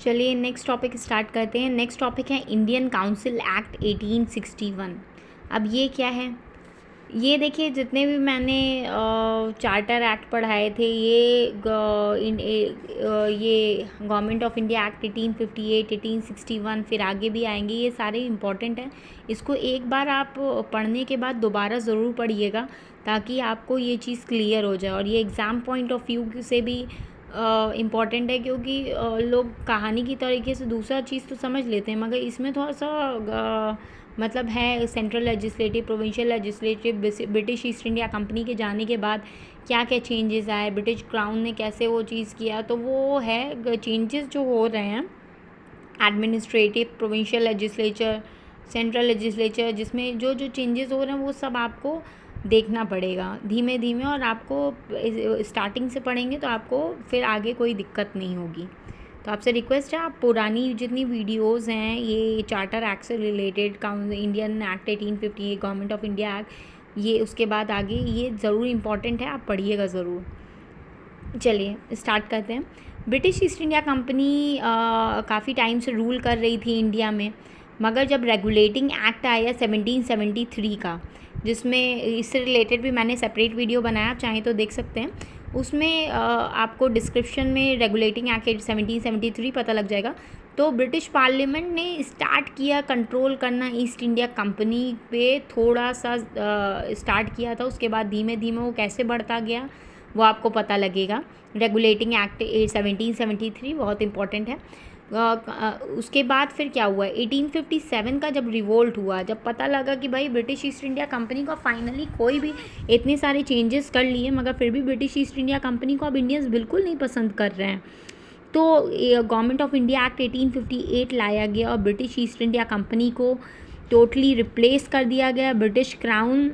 चलिए next topic start करते हैं। नेक्स्ट टॉपिक है इंडियन काउंसिल एक्ट 1861। अब ये क्या है? ये देखिए, जितने भी मैंने चार्टर एक्ट पढ़ाए थे, ये गवर्नमेंट ऑफ इंडिया एक्ट 1858, 1861, फिर आगे भी आएंगे, ये सारे इम्पॉर्टेंट हैं। इसको एक बार आप पढ़ने के बाद दोबारा ज़रूर पढ़िएगा ताकि आपको ये चीज़ क्लियर हो जाए। और ये एग्ज़ाम पॉइंट ऑफ व्यू से भी इम्पॉर्टेंट है, क्योंकि लोग कहानी की तरीके से दूसरा चीज़ तो समझ लेते हैं, मगर इसमें थोड़ा सा मतलब है central legislative, provincial legislative, British east India company के जाने के बाद क्या क्या चेंजेस आए, ब्रिटिश क्राउन ने कैसे वो चीज़ किया, तो वो है चेंजेस जो हो रहे हैं administrative, provincial legislature, central legislature, जिसमें जो जो चेंजेस हो रहे हैं वो सब आपको देखना पड़ेगा धीमे धीमे। और आपको स्टार्टिंग से पढ़ेंगे तो आपको फिर आगे कोई दिक्कत नहीं होगी। तो आपसे रिक्वेस्ट है, आप पुरानी जितनी वीडियोस हैं ये चार्टर एक्ट से related, Indian act 1858, government of India act, ये उसके बाद आगे ये ज़रूर इम्पॉर्टेंट है, आप पढ़िएगा ज़रूर। चलिए स्टार्ट करते हैं। ब्रिटिश ईस्ट इंडिया कंपनी काफ़ी टाइम से रूल कर रही थी इंडिया में, मगर जब रेगुलेटिंग एक्ट आया 1773 का, जिसमें इससे रिलेटेड भी मैंने सेपरेट वीडियो बनाया, आप चाहें तो देख सकते हैं। उसमें आपको डिस्क्रिप्शन में रेगुलेटिंग एक्ट 1773 पता लग जाएगा। तो ब्रिटिश पार्लियामेंट ने स्टार्ट किया कंट्रोल करना ईस्ट इंडिया कंपनी पे, थोड़ा सा स्टार्ट किया था, उसके बाद धीमे धीमे वो कैसे बढ़ता गया वो आपको पता लगेगा। रेगुलेटिंग एक्ट 1773 बहुत इंपॉर्टेंट है। उसके बाद फिर क्या हुआ, 1857 का जब रिवोल्ट हुआ, जब पता लगा कि भाई ब्रिटिश ईस्ट इंडिया कंपनी को फाइनली कोई भी इतने सारे चेंजेस कर लिए, मगर फिर भी ब्रिटिश ईस्ट इंडिया कंपनी को अब इंडियंस बिल्कुल नहीं पसंद कर रहे हैं, तो गवर्नमेंट ऑफ इंडिया एक्ट 1858 लाया गया और ब्रिटिश ईस्ट इंडिया कंपनी को टोटली रिप्लेस कर दिया गया। ब्रिटिश क्राउन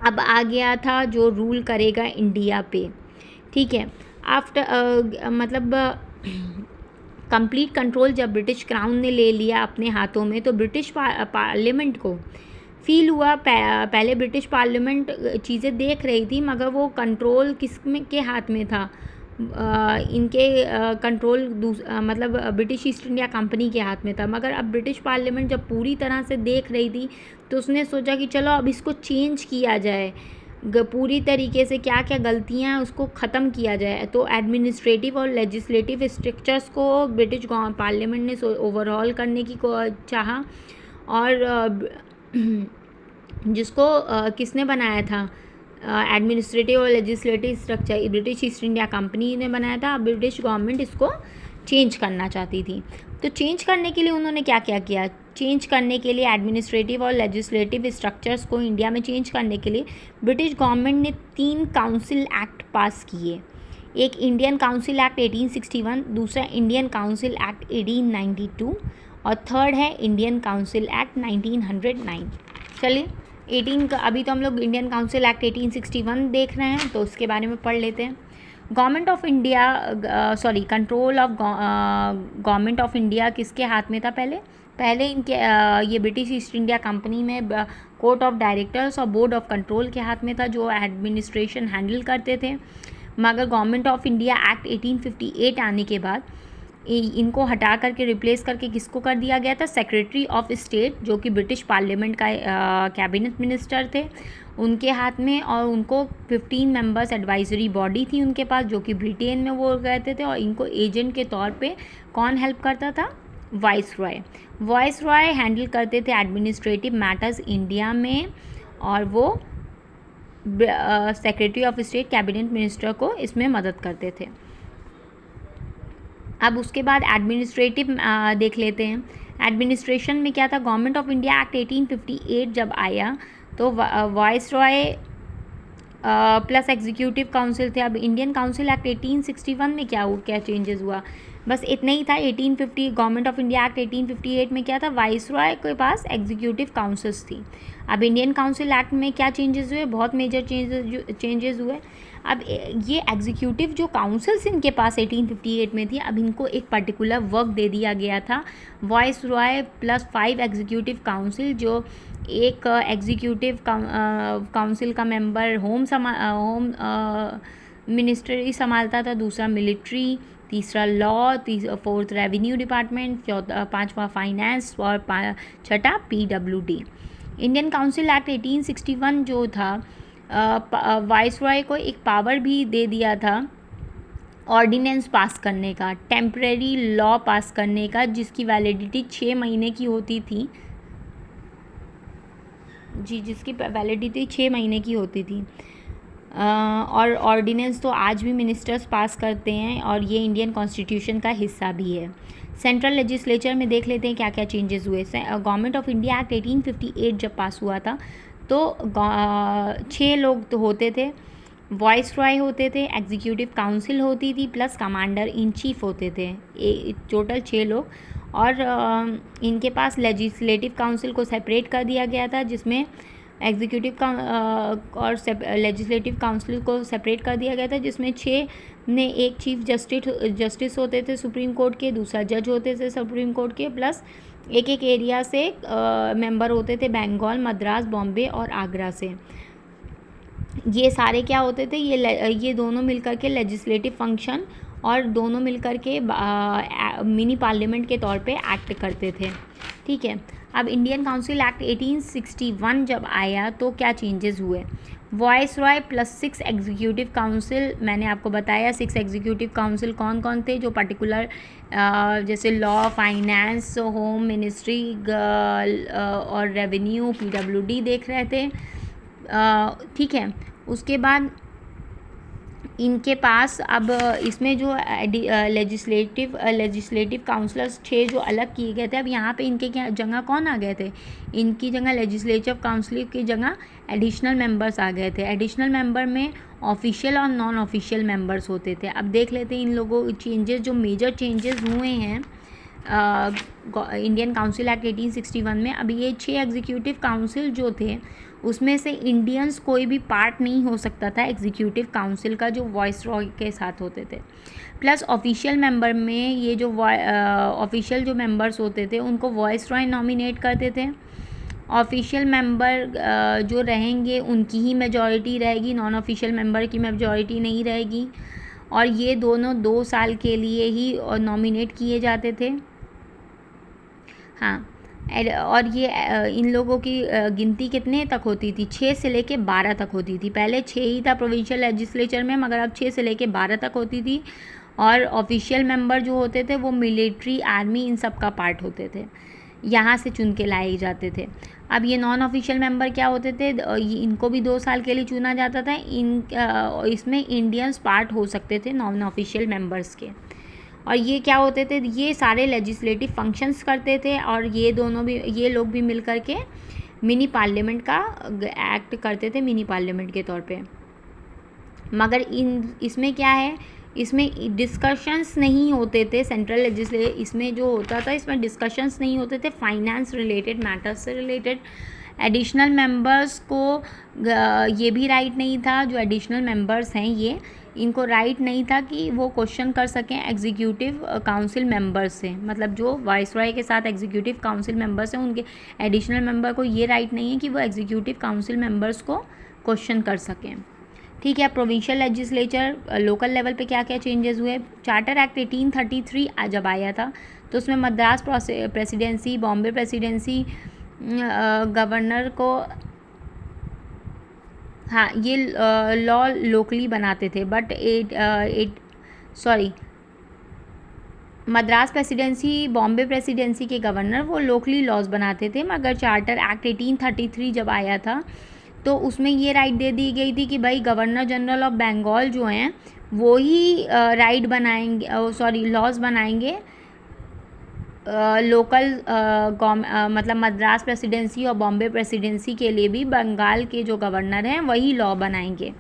अब आ गया था जो रूल करेगा इंडिया पे, ठीक है। आफ्टर मतलब कंप्लीट कंट्रोल जब ब्रिटिश क्राउन ने ले लिया अपने हाथों में, तो ब्रिटिश पार्लियामेंट को फील हुआ, पहले ब्रिटिश पार्लियामेंट चीज़ें देख रही थी, मगर वो कंट्रोल के हाथ में था, इनके कंट्रोल मतलब ब्रिटिश ईस्ट इंडिया कंपनी के हाथ में था। मगर अब ब्रिटिश पार्लियामेंट जब पूरी तरह से देख रही थी, तो उसने सोचा कि चलो अब इसको चेंज किया जाए, पूरी तरीके से क्या क्या गलतियां हैं उसको ख़त्म किया जाए। तो एडमिनिस्ट्रेटिव और लेजिस्लेटिव स्ट्रक्चर्स को ब्रिटिश पार्लियामेंट ने ओवरऑल करने की चाहा। और जिसको किसने बनाया था, एडमिनिस्ट्रेटिव और legislative structure British east India company ने बनाया था। ब्रिटिश गवर्नमेंट इसको चेंज करना चाहती थी, तो चेंज करने के लिए उन्होंने क्या क्या किया, चेंज करने के लिए एडमिनिस्ट्रेटिव और लेजिस्लेटिव स्ट्रक्चर्स को इंडिया में चेंज करने के लिए ब्रिटिश गवर्नमेंट ने 3 काउंसिल एक्ट पास किए। एक इंडियन काउंसिल एक्ट 1861, दूसरा इंडियन काउंसिल एक्ट 1892 और थर्ड है इंडियन काउंसिल एक्ट 1909। चलिए अभी तो हम लोग इंडियन काउंसिल एक्ट 1861 देख रहे हैं, तो उसके बारे में पढ़ लेते हैं। Government of India control of government of India किसके हाथ में था? पहले इनके ये ब्रिटिश ईस्ट इंडिया कंपनी में कोर्ट ऑफ डायरेक्टर्स और बोर्ड ऑफ कंट्रोल के हाथ में था, जो एडमिनिस्ट्रेशन हैंडल करते थे। मगर गवर्नमेंट ऑफ इंडिया एक्ट 1858 आने के बाद इनको हटा करके रिप्लेस करके किसको कर दिया गया था? सेक्रेटरी ऑफ स्टेट, जो कि ब्रिटिश पार्लियामेंट का कैबिनेट मिनिस्टर थे, उनके हाथ में। और उनको 15 मेंबर्स एडवाइजरी बॉडी थी उनके पास, जो कि ब्रिटेन में वो रहते थे। और इनको एजेंट के तौर पे कौन हेल्प करता था? वॉइस रॉय हैंडल करते थे एडमिनिस्ट्रेटिव मैटर्स इंडिया में, और वो secretary of state cabinet minister को इसमें मदद करते थे। अब उसके बाद एडमिनिस्ट्रेटिव देख लेते हैं। एडमिनिस्ट्रेशन में क्या था? गवर्नमेंट ऑफ इंडिया एक्ट 1858 जब आया तो voice Roy plus executive council थे। अब इंडियन काउंसिल एक्ट 1861 में क्या चेंजेस हुआ? बस इतना ही था। 1850 गवर्नमेंट ऑफ इंडिया एक्ट 1858 में क्या था? वाइस रॉय के पास एग्जीक्यूटिव काउंसिल्स थी। अब इंडियन काउंसिल एक्ट में क्या चेंजेस हुए? बहुत मेजर चेंजेस हुए। अब ये एग्जीक्यूटिव जो काउंसिल्स इनके पास 1858 में थी, अब इनको एक पर्टिकुलर वर्क दे दिया गया था। Voice Roy plus 5 executive council, जो एक एग्जीक्यूटिव काउंसिल का मेंबर होम मिनिस्ट्री संभालता था, दूसरा मिलिट्री, तीसरा लॉ, फोर्थ रेवेन्यू डिपार्टमेंट, पांचवा फाइनेंस और छठा PWD। इंडियन काउंसिल एक्ट 1861 जो था वाइसरॉय को एक पावर भी दे दिया था ऑर्डिनेंस पास करने का, टेम्परेरी लॉ पास करने का, जिसकी वैलिडिटी 6 महीने की होती थी जिसकी वैलिडिटी 6 महीने की होती थी। और ऑर्डिनेंस तो आज भी मिनिस्टर्स पास करते हैं और ये इंडियन कॉन्स्टिट्यूशन का हिस्सा भी है। सेंट्रल लेजिस्लेचर में देख लेते हैं क्या क्या चेंजेस हुए। गवर्नमेंट ऑफ इंडिया एक्ट 1858 जब पास हुआ था तो 6 लोग तो होते थे, वॉइस रॉय होते थे, एग्जीक्यूटिव काउंसिल होती थी, प्लस कमांडर इन चीफ होते थे, टोटल 6 लोग। और इनके पास लेजिस्लेटिव काउंसिल को सेपरेट कर दिया गया था, जिसमें एग्जीक्यूटिव और लेजिस्लेटिव काउंसिल को सेपरेट कर दिया गया था, जिसमें 6 ने एक चीफ जस्टिस होते थे सुप्रीम कोर्ट के, दूसरा जज होते थे सुप्रीम कोर्ट के, प्लस एक एक एरिया से मेंबर होते थे, बंगाल, मद्रास, बॉम्बे और आगरा से। ये सारे क्या होते थे, ये दोनों मिलकर के लेजिस्लेटिव फंक्शन और दोनों मिलकर के मिनी पार्लियामेंट के तौर पे एक्ट करते थे। ठीक है, अब इंडियन काउंसिल एक्ट 1861 जब आया तो क्या चेंजेस हुए। Voice Roy plus 6 executive council, मैंने आपको बताया 6 एग्जीक्यूटिव काउंसिल कौन कौन थे, जो पर्टिकुलर जैसे लॉ, फाइनेंस, होम मिनिस्ट्री और रेवेन्यू, PWD देख रहे थे। ठीक है, उसके बाद इनके पास अब इसमें जो लेजिस्लेटिव काउंसलर्स 6 जो अलग किए गए थे, अब यहाँ पे इनके क्या जगह कौन आ गए थे, इनकी जगह लेजिस्लेटिव काउंसिल की जगह एडिशनल मेंबर्स आ गए थे। एडिशनल मेंबर में ऑफिशियल और नॉन ऑफिशियल मेंबर्स होते थे। अब देख लेते हैं इन लोगों चेंजेस, जो मेजर चेंजेस हुए हैं इंडियन काउंसिल एक्ट 1861 में। अब ये 6 एग्जीक्यूटिव काउंसिल जो थे उसमें से इंडियंस कोई भी पार्ट नहीं हो सकता था एग्जीक्यूटिव काउंसिल का, जो वॉइस रॉय के साथ होते थे। प्लस ऑफिशियल मेंबर में ये जो ऑफिशियल जो मेंबर्स होते थे उनको वॉइस रॉय नॉमिनेट करते थे। ऑफिशियल मेंबर जो रहेंगे उनकी ही मेजॉरिटी रहेगी, नॉन ऑफिशियल मेंबर की मेजॉरिटी नहीं रहेगी। और ये दोनों 2 साल के लिए ही नॉमिनेट किए जाते थे। हाँ, और ये इन लोगों की गिनती कितने तक होती थी, 6 से लेके 12 तक होती थी। पहले 6 ही था प्रोविंशियल लेजिस्लेचर में, मगर अब 6 से लेके 12 तक होती थी। और ऑफिशियल मेंबर जो होते थे वो मिलिट्री, आर्मी, इन सब का पार्ट होते थे, यहाँ से चुन के लाए जाते थे। अब ये नॉन ऑफिशियल मेंबर क्या होते थे, इनको भी 2 साल के लिए चुना जाता था। इसमें इंडियंस पार्ट हो सकते थे नॉन ऑफिशियल मेंबर्स के। और ये क्या होते थे, ये सारे लेजिस्लेटिव फंक्शंस करते थे और ये लोग भी मिल कर के मिनी पार्लियामेंट का एक्ट करते थे, मिनी पार्लियामेंट के तौर पे। मगर इसमें क्या है, इसमें डिस्कशंस नहीं होते थे सेंट्रल इसमें जो होता था, इसमें डिस्कशंस नहीं होते थे फाइनेंस रिलेटेड मैटर्स से रिलेटेड। एडिशनल मेंबर्स को ये भी राइट नहीं था, जो एडिशनल मेंबर्स हैं ये, इनको राइट नहीं था कि वो क्वेश्चन कर सकें एग्जीक्यूटिव काउंसिल मेंबर्स से। मतलब जो वाइसरॉय के साथ एग्जीक्यूटिव काउंसिल मेंबर्स हैं उनके एडिशनल मेंबर को ये राइट नहीं है कि वो एग्जीक्यूटिव काउंसिल मेंबर्स को क्वेश्चन कर सकें। ठीक है, प्रोविंशियल लेजिस्लेचर लोकल लेवल पे क्या क्या चेंजेस हुए। चार्टर एक्ट 1833 जब आया था तो उसमें Madras presidency, Bombay presidency, governor को, हाँ, ये लॉ लोकली बनाते थे। But Madras presidency, Bombay presidency के गवर्नर वो लोकली लॉज बनाते थे। मगर चार्टर एक्ट 1833 जब आया था तो उसमें ये राइट दे दी गई थी कि भाई गवर्नर जनरल ऑफ बंगाल जो हैं वो ही राइट बनाएंगे, लॉज बनाएंगे लोकल मतलब मद्रास प्रेसिडेंसी और बॉम्बे प्रेसिडेंसी के लिए भी बंगाल के जो गवर्नर हैं वही लॉ बनाएंगे।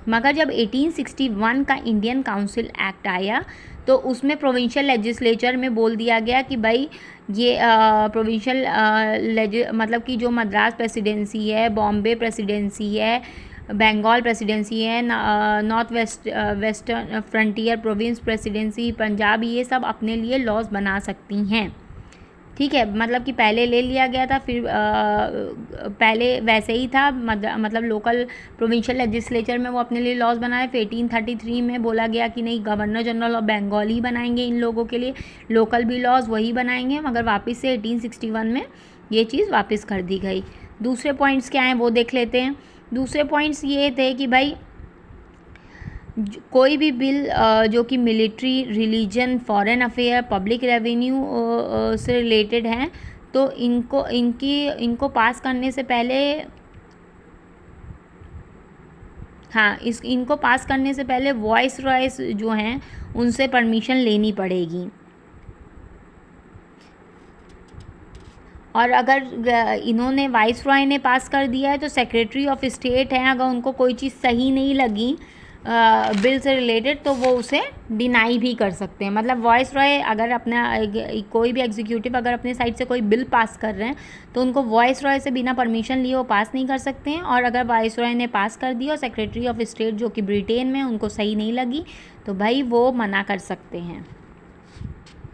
मगर जब 1861 का इंडियन काउंसिल एक्ट आया तो उसमें प्रोविंशियल लेजिस्लेचर में बोल दिया गया कि भाई ये प्रोविंशियल मतलब कि जो मद्रास प्रेसिडेंसी है, बॉम्बे प्रेसिडेंसी है, बंगाल प्रेसिडेंसी है, north western frontier province presidency, Punjab, ये सब अपने लिए लॉज बना सकती हैं। ठीक है, मतलब कि पहले ले लिया गया था, फिर पहले वैसे ही था, मतलब लोकल प्रोविंशियल लेजिस्लेचर में वो अपने लिए लॉज बनाए। फिर 1833 में बोला गया कि नहीं, गवर्नर जनरल ऑफ बंगाल ही बनाएंगे इन लोगों के लिए, लोकल भी लॉज वही बनाएंगे, मगर वापस से 1861 में ये चीज़ वापस कर दी गई। दूसरे पॉइंट्स क्या हैं वो देख लेते हैं। दूसरे पॉइंट्स ये थे कि भाई कोई भी बिल जो कि military, religion, foreign affair, public revenue से रिलेटेड हैं, तो इनको पास करने से पहले, हाँ, इनको पास करने से पहले वॉइस रॉयस जो हैं उनसे परमिशन लेनी पड़ेगी। और अगर इन्होंने, वाइस रॉय ने पास कर दिया है, तो सेक्रेटरी ऑफ स्टेट हैं, अगर उनको कोई चीज़ सही नहीं लगी बिल से रिलेटेड, तो वो उसे डिनाई भी कर सकते हैं। मतलब वॉइस रॉय अगर अपना कोई भी एग्जीक्यूटिव अगर अपने साइड से कोई बिल पास कर रहे हैं, तो उनको वॉइस रॉय से बिना परमिशन लिए वो पास नहीं कर सकते हैं। और अगर वॉइस रॉय ने पास कर दिया और सेक्रेटरी ऑफ स्टेट जो कि ब्रिटेन में, उनको सही नहीं लगी, तो भाई वो मना कर सकते हैं।